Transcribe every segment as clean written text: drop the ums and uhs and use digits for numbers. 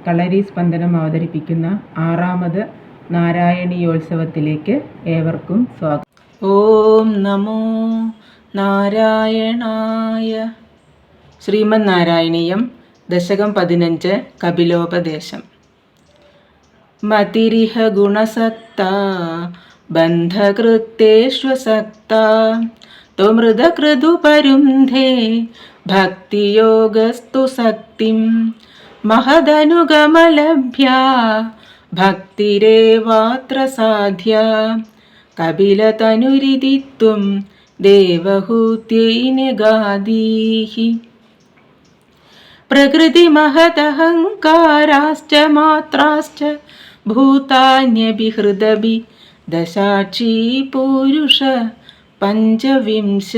കളരി സ്പന്ദനം അവതരിപ്പിക്കുന്ന 6ാമത് നാരായണീയോത്സവത്തിലേക്ക് ഏവർക്കും സ്വാഗതം. ഓം നമോ നാരായണായ. ശ്രീമദ് നാരായണീയം ദശകം 15 കപിലോപദേശം. മതിരിഹ ഗുണസക്ത ബന്ധകൃത്തേഷ്വസക്ത ത്വമൃതകൃതുപരുന്ധേ ഭക്തിയോഗസ്തു സക്തിം മഹദനുഗമലഭ്യ ഭക്തിരേവാത്ര സാധ്യ കപിലതനുരിതിത്വം ദേവഹൂത്യൈനഗാദീഹി. പ്രകൃതിമഹദഹങ്കാരാശ്ച മാത്രാശ്ച ഭൂതാന്യഭിഹൃദഭി ദശാക്ഷി പൂരുഷ പഞ്ചവിംശ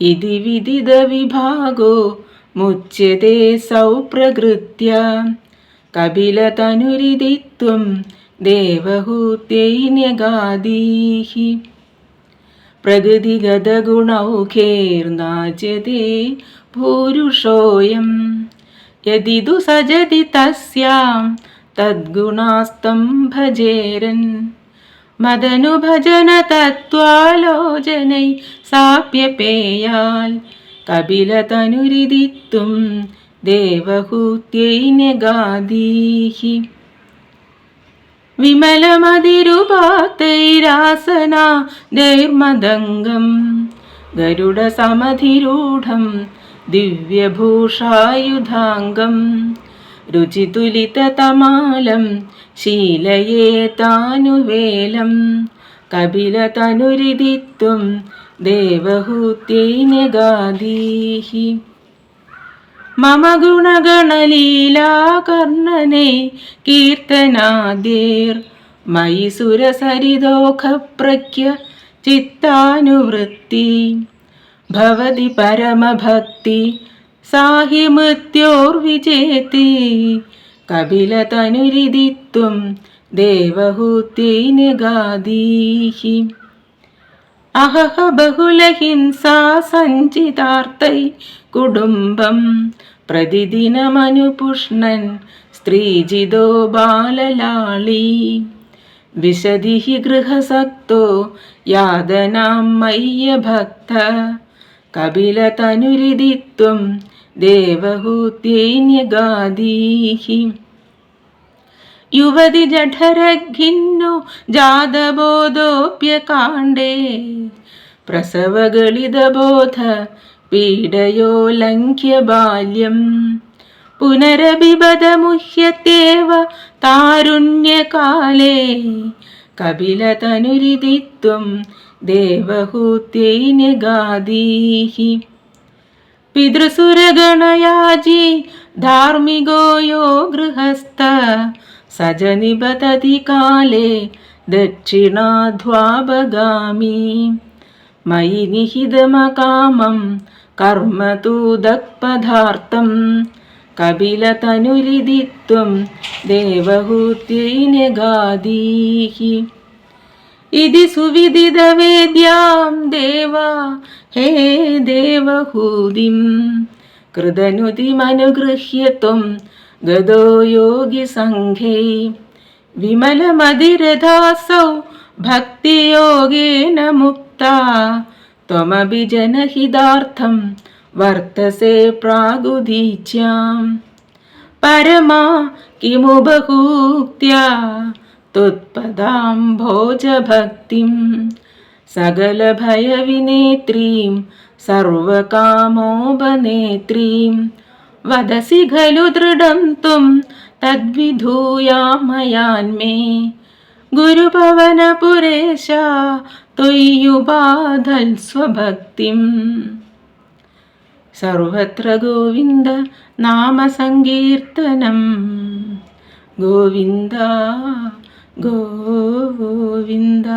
ഇതി വിദിത വിഭാഗോ മുച്യത്തെ സൗ പ്രകൃത്യ കപിലതനുരിതിത്വം ദേവഹൂത്യൈനഗാദീഹി. പ്രകൃതിഗതഗുണൗഖൈർനാച്യത്തെ പൂരുഷോയം യദിതു സജതി തസ്യാം തദ്ഗുണാസ്തം ഭജേരൻ മദനുഭജന തത്വാലോചനൈ സാപ്യപേയാൽ കപിലതനുരിതിത്വം ദേവഹൂത്യൈനഗാദീഹി. വിമലമതിരുപാത്തൈരാസനാദൈർമദംഗം ഗരുഡസമധിരൂഢം ദിവ്യഭൂഷായുധാംഗം രുചിതുലിതതമാലം ശീലയേതാനുവേലം കപിലതനുരിതിത്വം ദേവഹൂത്യൈനഗാദീഹി. മമ ഗുണഗണലീലാകർണനേ കീർത്തനാദ്യൈർ മയി സുരസരിതോഖപ്രഖ്യ ചിത്താനുവൃത്തി ഭവതി പരമഭക്തി സാഹി മൃത്യോർവിജേതി കപിലതനുരിതിത്വം ദേവഹൂത്യൈനഗാദീഹി. അഹഹ ബഹുലഹിംസാ സഞ്ചിതാർത്ഥൈ കുടുംബം പ്രതിദിനമനുപുഷ്ണൻ സ്ത്രീജിതോ ബാലലാളീ വിശതി ഹി ഗൃഹസക്തോ യാതനാം മയ്യഭക്ത കപിലതനുരിതിത്വം ദേവഹൂത്യൈനഗാദീഹി. യുവതി ജഠരഖിന്നോ ജാതബോധോപ്യകാണ്ഡേ പ്രസവഗളിതബോധ പീഡയോ ലംഘ്യ ബാല്യം പുനരഭിപദമുഹ്യത്യേവ താരുണ്യകാലേ കപിലതനുരിതിത്വം ദേവഹൂത്യൈനഗാദീഹി. പിതൃസുരഗണയാജി ധാർമ്മികോ യോ ഗൃഹസ്ഥ സജനിബതതി കാലേ ദക്ഷിണാധ്വാപഗാമി മയി നിഹിതമകാമം കർമ്മ തു ദക്പദാർത്ഥം കപിലതനുരിതിത്വം ദേവഹൂത്യൈനഗാദീഹി. ഇതി സുവിദിതവേദ്യാം ദേവാ ഹേ ദേവഹൂതിം കൃതനുതിമനുഗൃഹ്യ ത്വം ഗതോ യോഗിസംഘൈ വിമലമതിരഥാസൗ ഭക്തിയോഗേന മുക്താ ത്വമഭിജനഹിതാർത്ഥം വർത്തസേ പ്രാഗുദീച്യാം പരമാ കിമു ബഹൂക്ത്യാ ത്വത്പദാംഭോജഭക്തിം സകലഭയവിനേത്രീം സർവകാമോപനേത്രീം വദസി ഖലു ദൃഢം ത്വം തദ്വിധൂയാമയാന്മേ ഗുരുപവനപുരേശ ത്വയ്യുപാധൽ സ്വഭക്തിം. സർവത്ര ഗോവിന്ദ നാമസങ്കീർത്തനം ഗോവിന്ദ ഗോവിന്ദ.